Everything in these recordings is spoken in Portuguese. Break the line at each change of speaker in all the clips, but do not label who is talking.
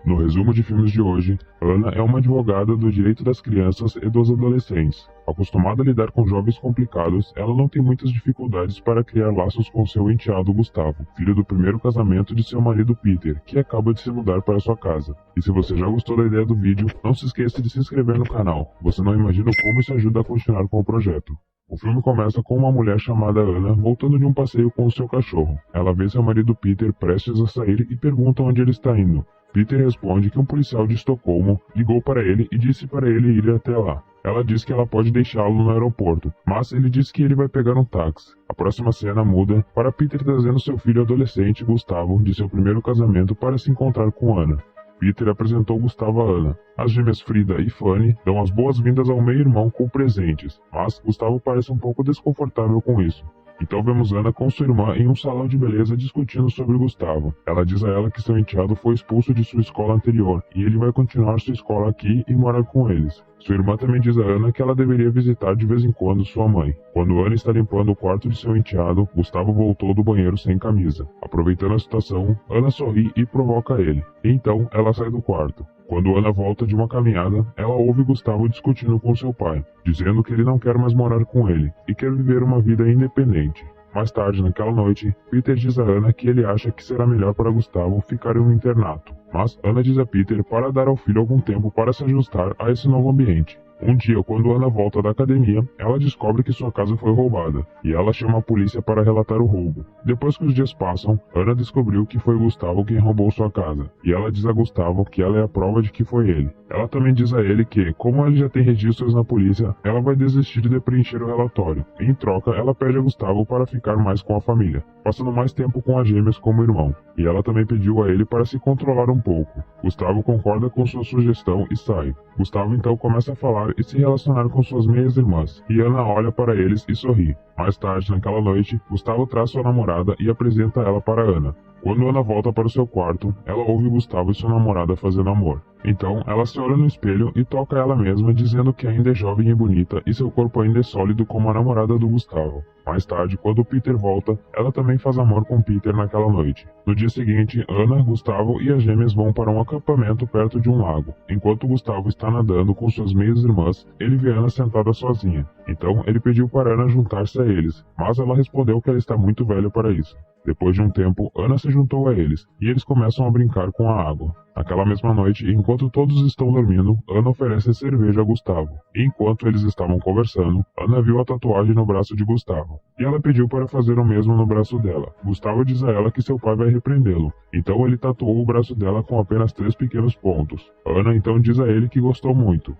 No resumo de filmes de hoje, Ana é uma advogada do direito das crianças e dos adolescentes. Acostumada a lidar com jovens complicados, ela não tem muitas dificuldades para criar laços com seu enteado Gustavo, filho do primeiro casamento de seu marido Peter, que acaba de se mudar para sua casa. E se você já gostou da ideia do vídeo, não se esqueça de se inscrever no canal. Você não imagina como isso ajuda a continuar com o projeto. O filme começa com uma mulher chamada Ana voltando de um passeio com o seu cachorro. Ela vê seu marido Peter prestes a sair e pergunta onde ele está indo. Peter responde que um policial de Estocolmo ligou para ele e disse para ele ir até lá. Ela diz que ela pode deixá-lo no aeroporto, mas ele diz que ele vai pegar um táxi. A próxima cena muda para Peter trazendo seu filho adolescente, Gustavo, de seu primeiro casamento para se encontrar com Ana. Peter apresentou Gustavo a Ana. As gêmeas Frida e Fanny dão as boas-vindas ao meio-irmão com presentes, mas Gustavo parece um pouco desconfortável com isso. Então vemos Ana com sua irmã em um salão de beleza discutindo sobre Gustavo. Ela diz a ela que seu enteado foi expulso de sua escola anterior e ele vai continuar sua escola aqui e morar com eles. Sua irmã também diz a Ana que ela deveria visitar de vez em quando sua mãe. Quando Ana está limpando o quarto de seu enteado, Gustavo voltou do banheiro sem camisa. Aproveitando a situação, Ana sorri e provoca ele. Então ela sai do quarto. Quando Ana volta de uma caminhada, ela ouve Gustavo discutindo com seu pai, dizendo que ele não quer mais morar com ele e quer viver uma vida independente. Mais tarde, naquela noite, Peter diz a Ana que ele acha que será melhor para Gustavo ficar em um internato. Mas Ana diz a Peter para dar ao filho algum tempo para se ajustar a esse novo ambiente. Um dia, quando Ana volta da academia, ela descobre que sua casa foi roubada, e ela chama a polícia para relatar o roubo. Depois que os dias passam, Ana descobriu que foi Gustavo quem roubou sua casa, e ela diz a Gustavo que ela é a prova de que foi ele. Ela também diz a ele que, como ele já tem registros na polícia, ela vai desistir de preencher o relatório. Em troca, ela pede a Gustavo para ficar mais com a família, passando mais tempo com as gêmeas como irmão, e ela também pediu a ele para se controlar um pouco. Gustavo concorda com sua sugestão e sai. Gustavo então começa a falar e se relacionar com suas meias-irmãs, e Ana olha para eles e sorri. Mais tarde, naquela noite, Gustavo traz sua namorada e apresenta ela para Ana. Quando Ana volta para o seu quarto, ela ouve Gustavo e sua namorada fazendo amor. Então, ela se olha no espelho e toca ela mesma, dizendo que ainda é jovem e bonita e seu corpo ainda é sólido como a namorada do Gustavo. Mais tarde, quando Peter volta, ela também faz amor com Peter naquela noite. No dia seguinte, Ana, Gustavo e as gêmeas vão para um acampamento perto de um lago. Enquanto Gustavo está nadando com suas meias-irmãs, ele vê Ana sentada sozinha. Então, ele pediu para Ana juntar-se a eles, mas ela respondeu que ela está muito velha para isso. Depois de um tempo, Ana se juntou a eles, e eles começam a brincar com a água. Naquela mesma noite, enquanto todos estão dormindo, Ana oferece cerveja a Gustavo. E enquanto eles estavam conversando, Ana viu a tatuagem no braço de Gustavo, e ela pediu para fazer o mesmo no braço dela. Gustavo diz a ela que seu pai vai repreendê-lo, então ele tatuou o braço dela com apenas 3 pequenos pontos. Ana então diz a ele que gostou muito.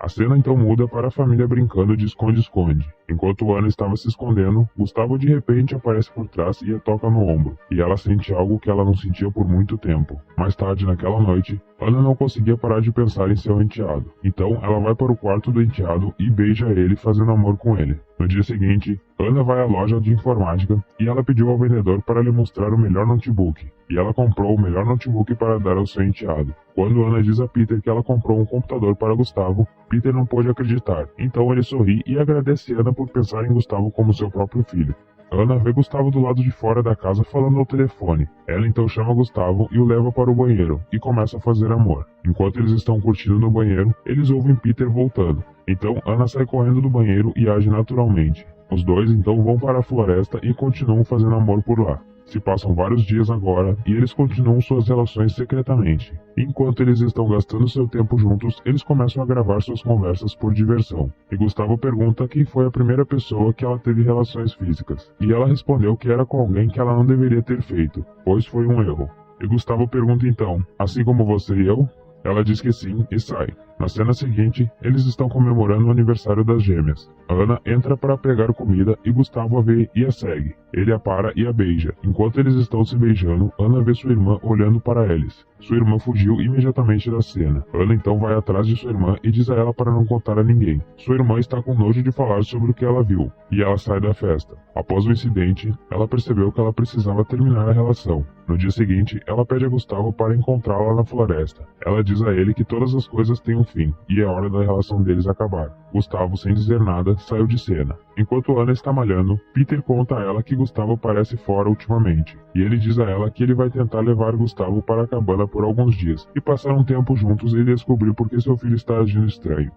A cena então muda para a família brincando de esconde-esconde. Enquanto Ana estava se escondendo, Gustavo de repente aparece por trás e a toca no ombro, e ela sente algo que ela não sentia por muito tempo. Mais tarde naquela noite, Ana não conseguia parar de pensar em seu enteado. Então ela vai para o quarto do enteado e beija ele, fazendo amor com ele. No dia seguinte, Ana vai à loja de informática e ela pediu ao vendedor para lhe mostrar o melhor notebook. E ela comprou o melhor notebook para dar ao seu enteado. Quando Ana diz a Peter que ela comprou um computador para Gustavo, Peter não pôde acreditar. Então ele sorri e agradece Ana por pensar em Gustavo como seu próprio filho. Ana vê Gustavo do lado de fora da casa falando ao telefone. Ela então chama Gustavo e o leva para o banheiro, e começa a fazer amor. Enquanto eles estão curtindo no banheiro, eles ouvem Peter voltando. Então Ana sai correndo do banheiro e age naturalmente. Os dois então vão para a floresta e continuam fazendo amor por lá. Se passam vários dias agora e eles continuam suas relações secretamente. Enquanto eles estão gastando seu tempo juntos, eles começam a gravar suas conversas por diversão. E Gustavo pergunta quem foi a primeira pessoa que ela teve relações físicas. E ela respondeu que era com alguém que ela não deveria ter feito, pois foi um erro. E Gustavo pergunta então, assim como você e eu? Ela diz que sim e sai. Na cena seguinte, eles estão comemorando o aniversário das gêmeas. Ana entra para pegar comida e Gustavo a vê e a segue. Ele a para e a beija. Enquanto eles estão se beijando, Ana vê sua irmã olhando para eles. Sua irmã fugiu imediatamente da cena. Ana então vai atrás de sua irmã e diz a ela para não contar a ninguém. Sua irmã está com nojo de falar sobre o que ela viu, e ela sai da festa. Após o incidente, ela percebeu que ela precisava terminar a relação. No dia seguinte, ela pede a Gustavo para encontrá-la na floresta. Ela diz a ele que todas as coisas têm um fim, e é hora da relação deles acabar. Gustavo, sem dizer nada, saiu de cena. Enquanto Ana está malhando, Peter conta a ela que Gustavo parece fora ultimamente, e ele diz a ela que ele vai tentar levar Gustavo para a cabana por alguns dias, e passar um tempo juntos e descobrir por que seu filho está agindo estranho.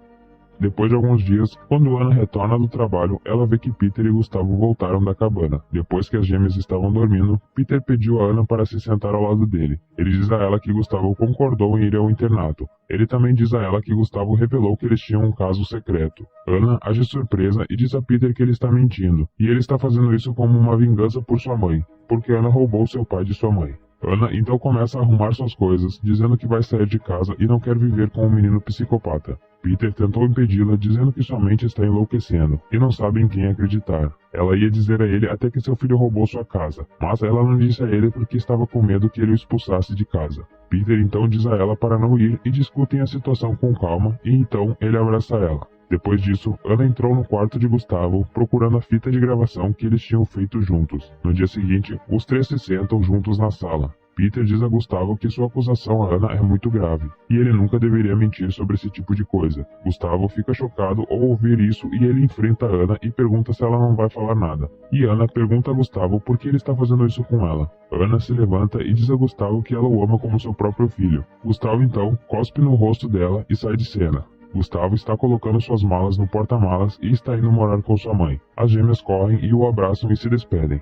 Depois de alguns dias, quando Ana retorna do trabalho, ela vê que Peter e Gustavo voltaram da cabana. Depois que as gêmeas estavam dormindo, Peter pediu a Ana para se sentar ao lado dele. Ele diz a ela que Gustavo concordou em ir ao internato. Ele também diz a ela que Gustavo revelou que eles tinham um caso secreto. Ana age surpresa e diz a Peter que ele está mentindo, e ele está fazendo isso como uma vingança por sua mãe, porque Ana roubou seu pai de sua mãe. Ana então começa a arrumar suas coisas, dizendo que vai sair de casa e não quer viver com um menino psicopata. Peter tentou impedi-la, dizendo que sua mente está enlouquecendo, e não sabe em quem acreditar. Ela ia dizer a ele até que seu filho roubou sua casa, mas ela não disse a ele porque estava com medo que ele o expulsasse de casa. Peter então diz a ela para não ir e discutem a situação com calma, e então ele abraça ela. Depois disso, Ana entrou no quarto de Gustavo, procurando a fita de gravação que eles tinham feito juntos. No dia seguinte, os três se sentam juntos na sala. Peter diz a Gustavo que sua acusação a Ana é muito grave, e ele nunca deveria mentir sobre esse tipo de coisa. Gustavo fica chocado ao ouvir isso e ele enfrenta Ana e pergunta se ela não vai falar nada. E Ana pergunta a Gustavo por que ele está fazendo isso com ela. Ana se levanta e diz a Gustavo que ela o ama como seu próprio filho. Gustavo então cospe no rosto dela e sai de cena. Gustavo está colocando suas malas no porta-malas e está indo morar com sua mãe. As gêmeas correm e o abraçam e se despedem.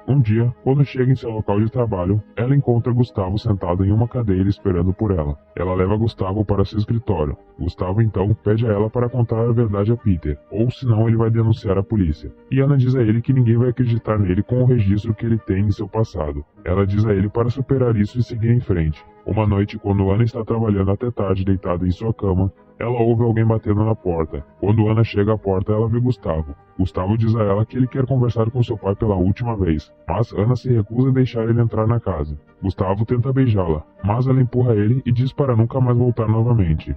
Um dia, quando chega em seu local de trabalho, ela encontra Gustavo sentado em uma cadeira esperando por ela. Ela leva Gustavo para seu escritório. Gustavo então pede a ela para contar a verdade a Peter, ou senão ele vai denunciar a polícia. E Ana diz a ele que ninguém vai acreditar nele com o registro que ele tem em seu passado. Ela diz a ele para superar isso e seguir em frente. Uma noite, quando Ana está trabalhando até tarde deitada em sua cama, ela ouve alguém batendo na porta. Quando Ana chega à porta, ela vê Gustavo. Gustavo diz a ela que ele quer conversar com seu pai pela última vez, mas Ana se recusa a deixar ele entrar na casa. Gustavo tenta beijá-la, mas ela empurra ele e diz para nunca mais voltar novamente.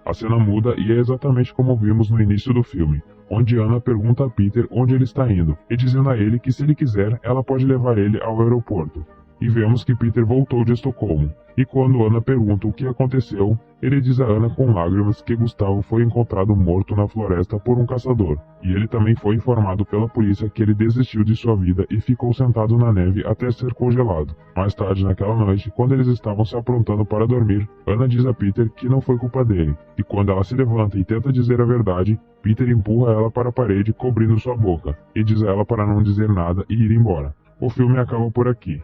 A cena muda e é exatamente como vimos no início do filme, onde Ana pergunta a Peter onde ele está indo, e dizendo a ele que se ele quiser, ela pode levar ele ao aeroporto. E vemos que Peter voltou de Estocolmo, e quando Ana pergunta o que aconteceu, ele diz a Ana com lágrimas que Gustavo foi encontrado morto na floresta por um caçador, e ele também foi informado pela polícia que ele desistiu de sua vida e ficou sentado na neve até ser congelado. Mais tarde naquela noite, quando eles estavam se aprontando para dormir, Ana diz a Peter que não foi culpa dele, e quando ela se levanta e tenta dizer a verdade, Peter empurra ela para a parede cobrindo sua boca, e diz a ela para não dizer nada e ir embora. O filme acaba por aqui.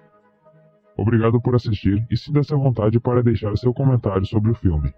Obrigado por assistir e sinta-se à vontade para deixar seu comentário sobre o filme.